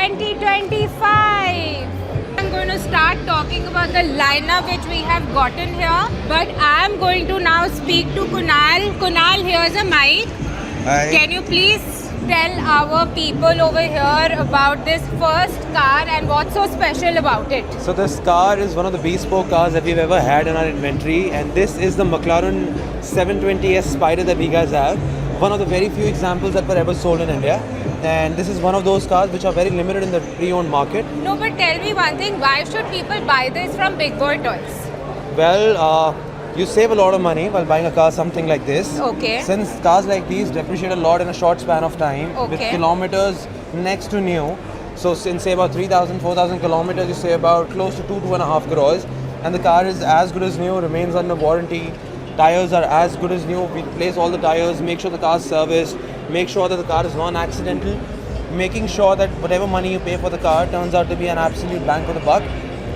2025. I'm going to start talking about the lineup which we have gotten here, but I'm going to now speak to Kunal. Kunal, here's a mic. Hi. Can you please tell our people over here about this first car and what's so special about it? So this car is one of the bespoke cars that we've ever had in our inventory, and this is the McLaren 720S Spider that we guys have. One of the very few examples that were ever sold in India, and this is one of those cars which are very limited in the pre-owned market. No, but tell me one thing, why should people buy this from Big Boy Toys? Well, you save a lot of money while buying a car something like this. Okay. Since cars like these depreciate a lot in a short span of time, with Okay. kilometers next to new. So in say about 3,000, 4,000 kilometers, you save about close to 2.5 crores. And the car is as good as new, remains under warranty. Tires are as good as new. We replace all the tires, make sure the car is serviced, make sure that the car is non-accidental, making sure that whatever money you pay for the car turns out to be an absolute bang for the buck.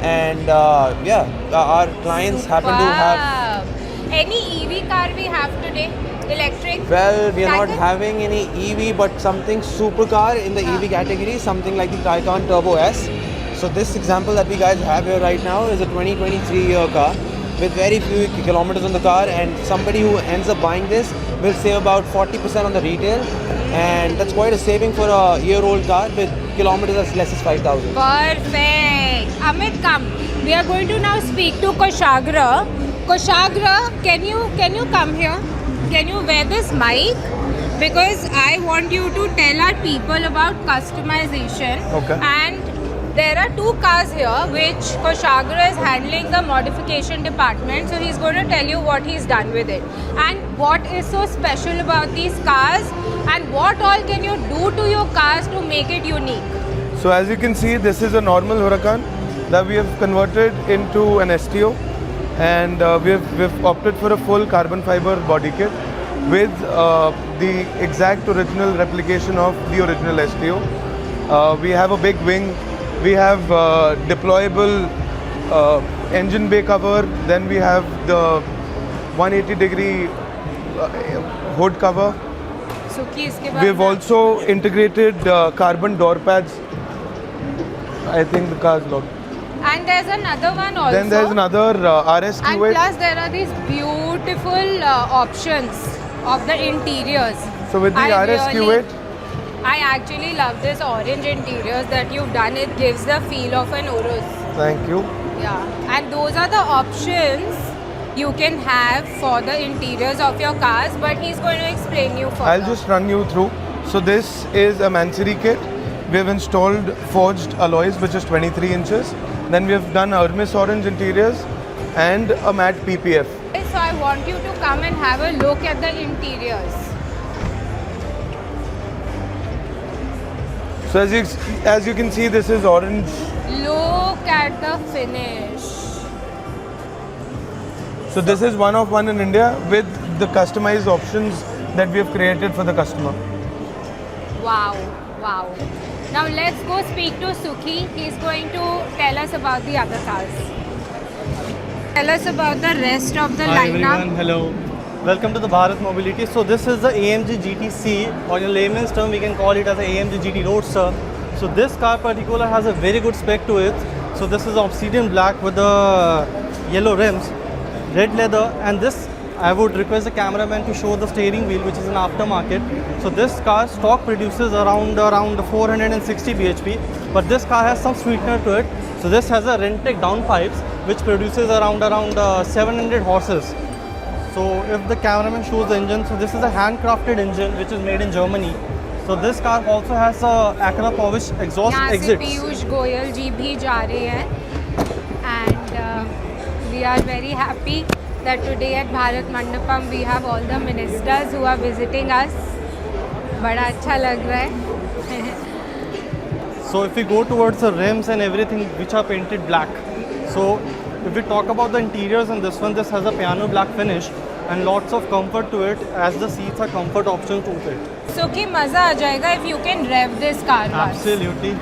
And our clients happen to have. Any EV car we have today? Electric? Well, we are not Taycan? having any EV, but something supercar in the EV category, something like the Taycan Turbo S. So this example that we guys have here right now is a 2023 year car with very few kilometers on the car, and somebody who ends up buying this will save about 40% on the retail, and that's quite a saving for a year-old car with kilometers as less as 5,000. Perfect. Amit, come. We are going to now speak to Kushagra. Kushagra, can you come here? Can you wear this mic? Because I want you to tell our people about customization. Okay. And there are two cars here which Kushagra is handling the modification department. So he's going to tell you what he's done with it. And what is so special about these cars and what all can you do to your cars to make it unique? So as you can see, this is a normal Huracan that we have converted into an STO, and we've opted for a full carbon fiber body kit with the exact original replication of the original STO. We have a big wing, we have deployable engine bay cover, then we have the 180-degree hood cover. Suki, iske baad We've na- also integrated carbon door pads. I think the car's locked. And there's another one also. Then there's another RS And Q8. plus there are these beautiful options of the interiors. So with the RS Q8, I actually love this orange interiors that you've done. It gives the feel of an Urus. thank you. Yeah. And those are the options you can have for the interiors of your cars. But he's going to explain you further. I'll just run you through. So this is a Mansory kit. We have installed forged alloys, which is 23 inches. Then we have done Hermes orange interiors and a matte PPF. So I want you to come and have a look at the interiors. So as you can see, this is orange. Look at the finish. So this is one of one in India with the customized options that we have created for the customer. Wow, wow. Now let's go speak to Sukhi. He's going to tell us about the other cars. Tell us about the rest of the Hi lineup. everyone, hello. Welcome to the Bharat Mobility. So this is the AMG GTC, or in layman's term we can call it as the AMG GT Roadster. So this car particular has a very good spec to it. So this is obsidian black with the yellow rims, red leather, and this I would request the cameraman to show the steering wheel, which is an aftermarket. So this car stock produces around 460 bhp, but this car has some sweetener to it. So this has a Rentec downpipes, which produces around 700 horses. So if the cameraman shows the engine, so this is a handcrafted engine which is made in Germany. So this car also has a Acura Powis exhaust यहाँ से exits. Piyush Goyal जी भी जा रहे हैं. And we are very happy that today at Bharat Mandapam we have all the ministers who are visiting us. बड़ा अच्छा लग रहा है. So if we go towards the rims and everything which are painted black. So if we talk about the interiors in this one, this has a piano black finish and lots of comfort to it, as the seats are comfort option to it. So कि मजा आ जाएगा if you can rev this car once. Absolutely.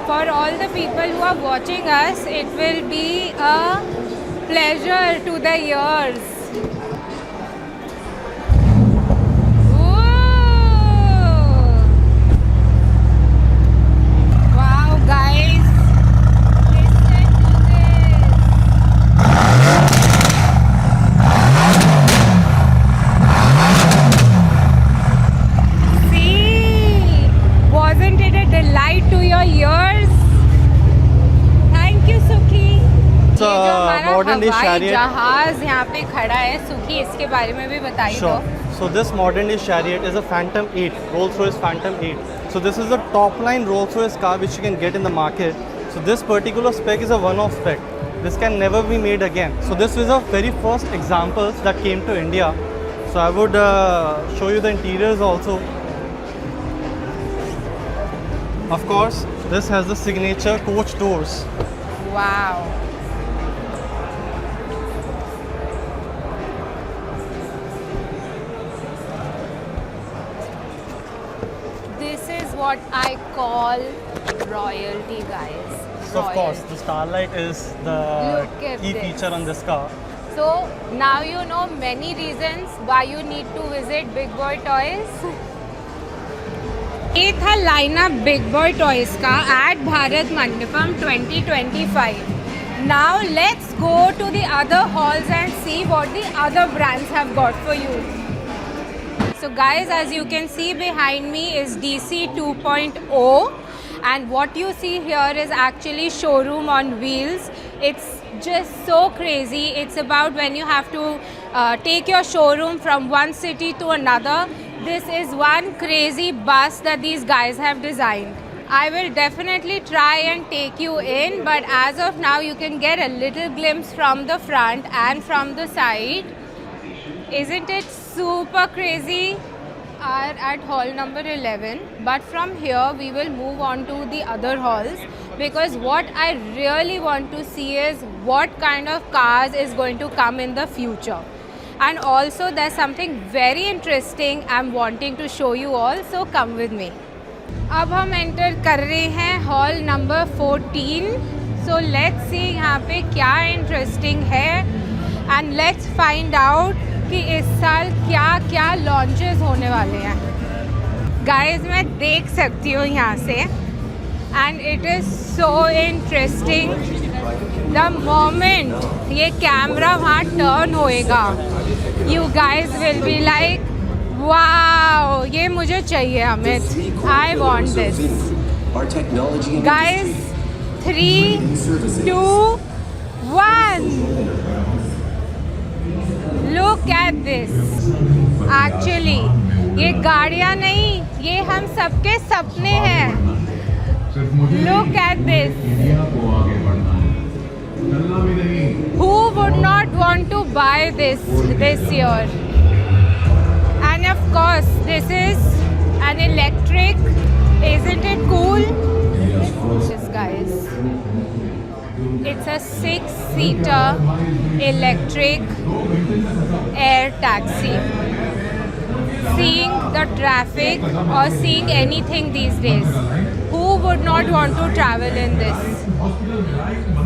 For all the people who are watching us, it will be a pleasure to the ears. Ooh. modern day हवाई chariot. जहाज यहाँ पे खड़ा है, सुखी इसके बारे में भी बताइए Sure. तो। So this modern day chariot is a Phantom 8, Rolls-Royce Phantom 8. So this is the top line Rolls-Royce car which you can get in the market. So this particular spec is a one-off spec. This can never be made again. So this was the very first examples that came to India. So I would show you the interiors also. Of course, this has the signature coach doors. Wow. This is what I call royalty, guys. So of course, Royalty. the Starlight is the Look at key this. feature on this car. So now you know many reasons why you need to visit Big Boy Toys. ये था lineup big boy toys का at Bharat Mandapam 2025. Now let's go to the other halls and see what the other brands have got for you. So guys, as you can see behind me is DC 2.0, and what you see here is actually showroom on wheels. It's just so crazy. It's about when you have to take your showroom from one city to another. This is one crazy bus that these guys have designed. I will definitely try and take you in, but as of now you can get a little glimpse from the front and from the side. Isn't it super crazy? Are at hall number 11, but from here we will move on to the other halls, because what I really want to see is what kind of cars is going to come in the future. And also there's something very interesting I'm wanting to show you all, so come with me. अब हम enter कर रहे हैं hall number 14. So let's see यहाँ पे क्या interesting है, and let's find out कि इस साल क्या क्या लॉन्चेस होने वाले हैं. गाइस मैं देख सकती हूँ यहाँ से, and it is so interesting. The moment ये कैमरा वहाँ टर्न होएगा, you guys will be like wow, ये मुझे चाहिए Amit, I want this. Guys 3, 2, 1, look at this. Actually ये गाड़ियाँ नहीं, ये हम सबके सपने हैं. Look at this. Who would not want to buy this year? And of course, this is an electric. Isn't it cool? This, guys. It's a 6-seater electric air taxi. Seeing the traffic or seeing anything these days, who would not want to travel in this?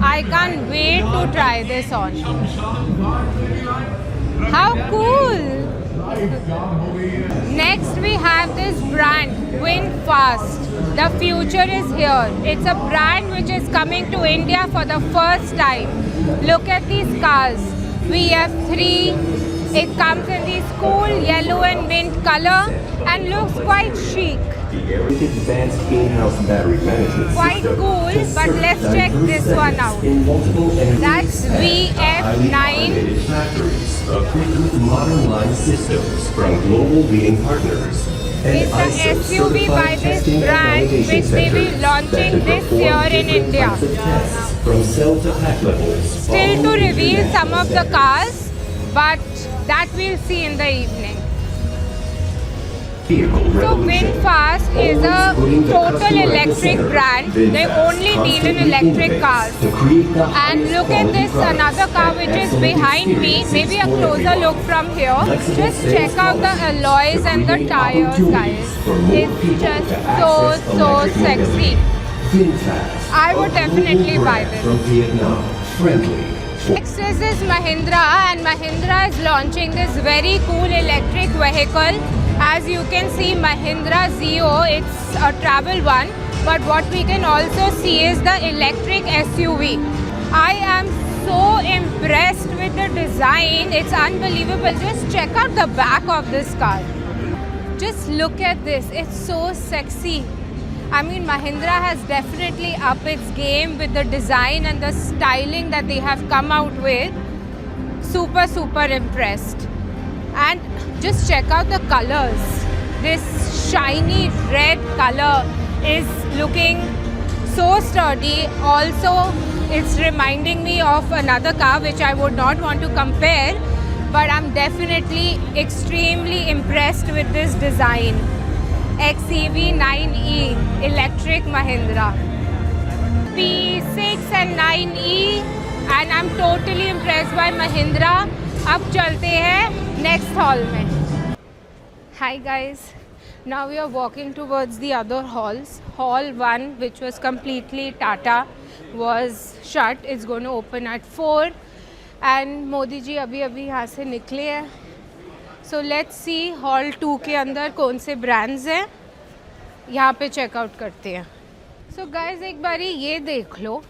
I can't wait to try this on. How cool! Next we have this brand, VinFast. The future is here. It's a brand which is coming to India for the first time. Look at these cars. We have 3. It comes in the cool yellow and mint color and looks quite chic. Advanced in-house battery management Quite system cool, to but serve let's check diverse this one settings out. in multiple energy That's settings. Highly VF9. automated factories equipped with modern line systems from global leading partners. And It's an ISO SUV by certified this testing and brand, validation which they will centers launching that can this perform year in different India. types of tests from cell to pack levels. Still following to the reveal international some of the standards. cars, but that we'll see in the evening. Vehicle So revolution. VinFast is a Always putting the total customer at the electric center. brand. They VinFast only deal in constantly electric innovates cars. to create the And highest look at quality this, products another car and which is excellent behind me. experiences Maybe a for closer everyone. look from here. Flexible Just sales check out the policies alloys to and the create tires, guys. opportunities for more It's people just to so access electric sexy. mobility. VinFast, I would a definitely global buy brand this. From Vietnam, friendly. Next is this Mahindra, and Mahindra is launching this very cool electric vehicle. As you can see, Mahindra Zeo, it's a travel one, but what we can also see is the electric SUV. I am so impressed with the design, it's unbelievable. Just check out the back of this car. Just look at this, it's so sexy. I mean, Mahindra has definitely upped its game with the design and the styling that they have come out with. Super, super impressed. And just check out the colors. This shiny red color is looking so sturdy. Also, it's reminding me of another car which I would not want to compare, but I'm definitely extremely impressed with this design. XEV 9e electric Mahindra. P6 and 9e, and I'm totally impressed by Mahindra. अब चलते हैं next hall में. Hi guys. Now we are walking towards the other halls. Hall 1, which was completely Tata, was shut. It's going to open at 4. And Modi ji अभी यहाँ से निकले हैं. So let's see hall 2 के अंदर कौन से brands हैं. यहाँ पे चेकआउट करते हैं. So guys, एक बारी ये देख लो.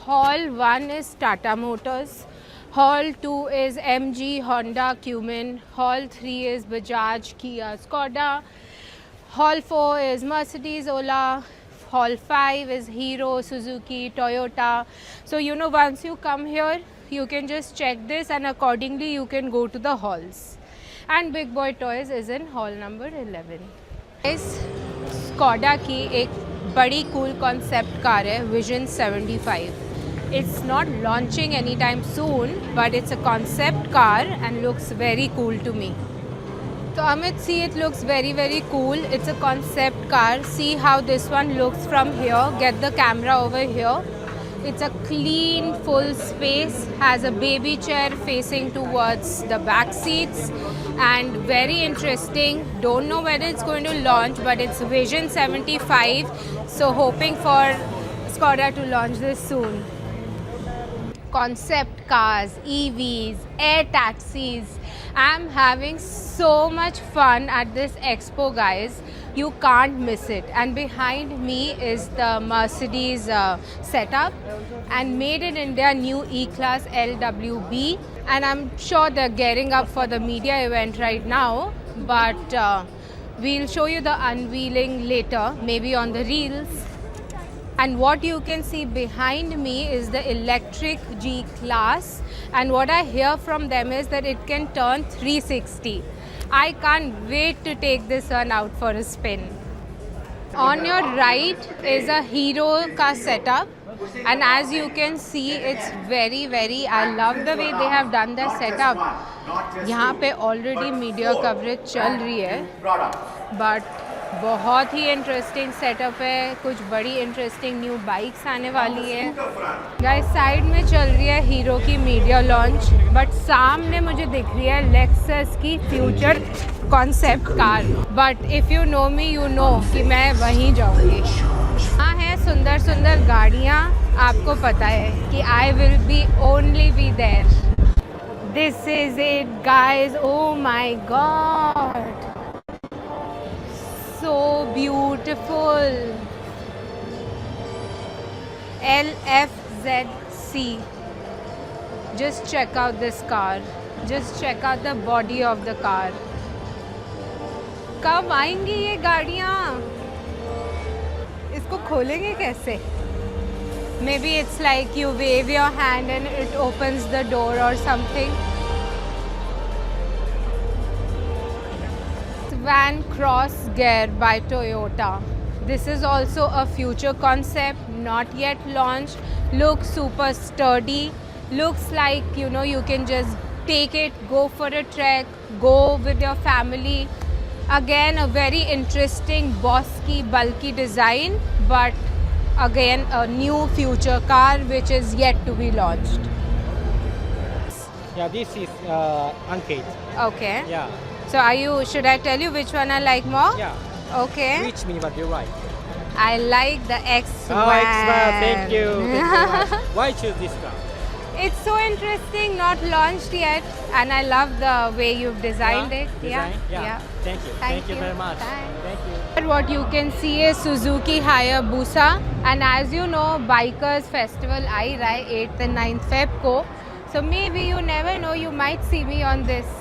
Hall 1 is Tata Motors. Hall 2 is MG, Honda, Cumin. Hall 3 is Bajaj, Kia, Skoda. Hall 4 is Mercedes, Ola. Hall 5 is Hero, Suzuki, Toyota. So once you come here, you can just check this and accordingly you can go to the halls. And Big Boy Toys is in hall number 11. इस Skoda की एक बड़ी cool concept car है Vision 75. It's not launching anytime soon, but it's a concept car and looks very cool to me. So Amit, see, it looks very, very cool. It's a concept car. See how this one looks from here. Get the camera over here. It's a clean, full space. Has a baby chair facing towards the back seats. And very interesting. Don't know whether it's going to launch, but it's Vision 75. So hoping for Skoda to launch this soon. Concept cars, EVs, air taxis. I'm having so much fun at this expo, guys. You can't miss it. And behind me is the Mercedes setup and made in India new E-Class LWB. And I'm sure they're gearing up for the media event right now. But we'll show you the unveiling later, maybe on the reels. And what you can see behind me is the electric G-Class. And what I hear from them is that it can turn 360. I can't wait to take this one out for a spin. On your right is a Hero car setup. And as you can see, it's very, very, I love the way they have done their setup. यहाँ पे already media coverage चल रही है. But बहुत ही interesting setup है. कुछ बड़ी interesting new bikes आने वाली है. गाइस, साइड में चल रही है हीरो की मीडिया लॉन्च, बट सामने मुझे दिख रही है लेक्सस की future concept car. But if you know me, you know कि मैं वहीं जाऊंगी. हाँ, है सुंदर सुंदर गाड़ियाँ. आपको पता है कि I will be only be there. This is it guys. Oh my God, so beautiful. LFZC. Just check out this car. Just check out the body of the car. कब आएंगी ये गाड़ियाँ? इसको खोलेंगे कैसे? Maybe it's like you wave your hand and it opens the door or something. Van Cross Gear by Toyota. This is also a future concept, not yet launched. Looks super sturdy. Looks like, you can just take it, go for a trek, go with your family. Again, a very interesting bossy, bulky design, but again, a new future car which is yet to be launched. Yeah, this is Ankit. Okay. Yeah. So should I tell you which one I like more? Yeah. Okay. Reach me what you like. I like the X1. Oh, X1. Thank you. Thank you very much. Why choose this car? It's so interesting, not launched yet, and I love the way you've designed it. Design? Yeah. Thank you. Thank you very much. Thanks. Thank you. What you can see is Suzuki Hayabusa, and as you know, Bikers Festival aa raha hai 8th and 9th Feb ko. So maybe you never know, you might see me on this.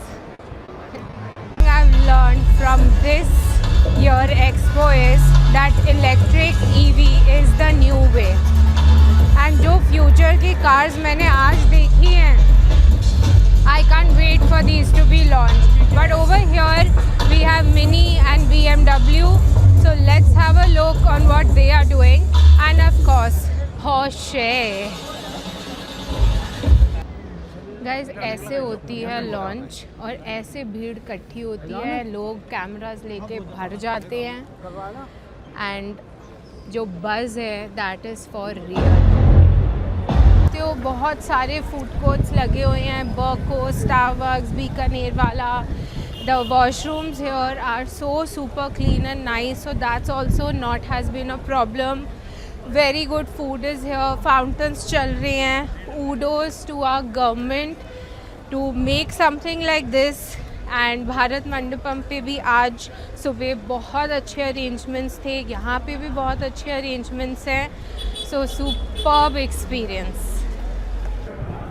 I've learned from this year expo is that electric EV is the new way. And जो future की cars मैंने आज देखी हैं, I can't wait for these to be launched. But over here we have Mini and BMW. So let's have a look on what they are doing. And of course, Porsche. Guys ऐसे होती है launch और ऐसे भीड़ इकट्ठी होती है, लोग कैमरास लेके भर जाते हैं एंड जो बज़ है दैट इज़ फॉर रियल। तो बहुत सारे फूड कोर्ट्स लगे हुए हैं, Bercow, Starbucks, Bikanervala. The washrooms here are so super clean and nice, so that's also not has been a problem. Very good food is here, fountains चल रहे हैं। Kudos to our government to make something like this. And Bharat Mandapam पे भी आज सुबह बहुत अच्छे arrangements थे, यहाँ पे भी बहुत अच्छे अरेंजमेंट्स हैं। So superb experience.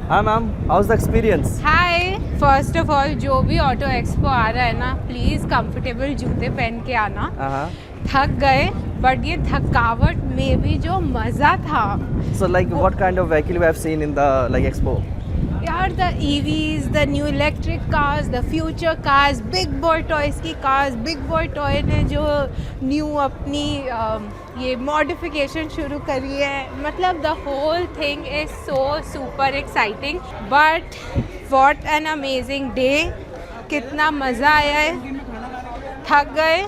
Hi ma'am, how's the experience? Hi, first of all जो भी ऑटो एक्सपो आ रहा है ना, प्लीज़ कंफर्टेबल जूते पहन के आना। थक गए बट ये थकावट में भी जो मज़ा था। So like what kind of vehicle you have seen in the like expo? यार the EVs, the new electric cars, the future cars, big boy toys की कार्स। बिग बॉय टॉय ने जो न्यू अपनी ये मॉडिफिकेशन शुरू करी है, मतलब the whole thing is so super exciting. But what an amazing day, कितना मज़ा आया है। थक गए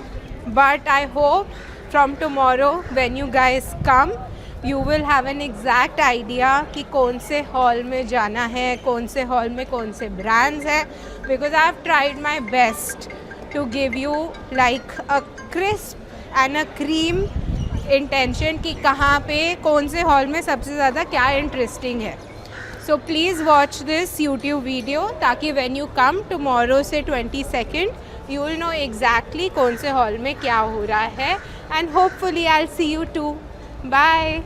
but I hope from tomorrow when you guys come you will have an exact idea कि कौन से हॉल में जाना है, कौन से हॉल में कौन से brands हैं, because I have tried my best to give you like a crisp and a cream intention कि कहाँ पे कौन से हॉल में सबसे ज़्यादा क्या इंटरेस्टिंग है। So please watch this YouTube video ताकि when you come tomorrow से 22nd you will know exactly कौन से हॉल में क्या हो रहा है, and hopefully I'll see you too. Bye.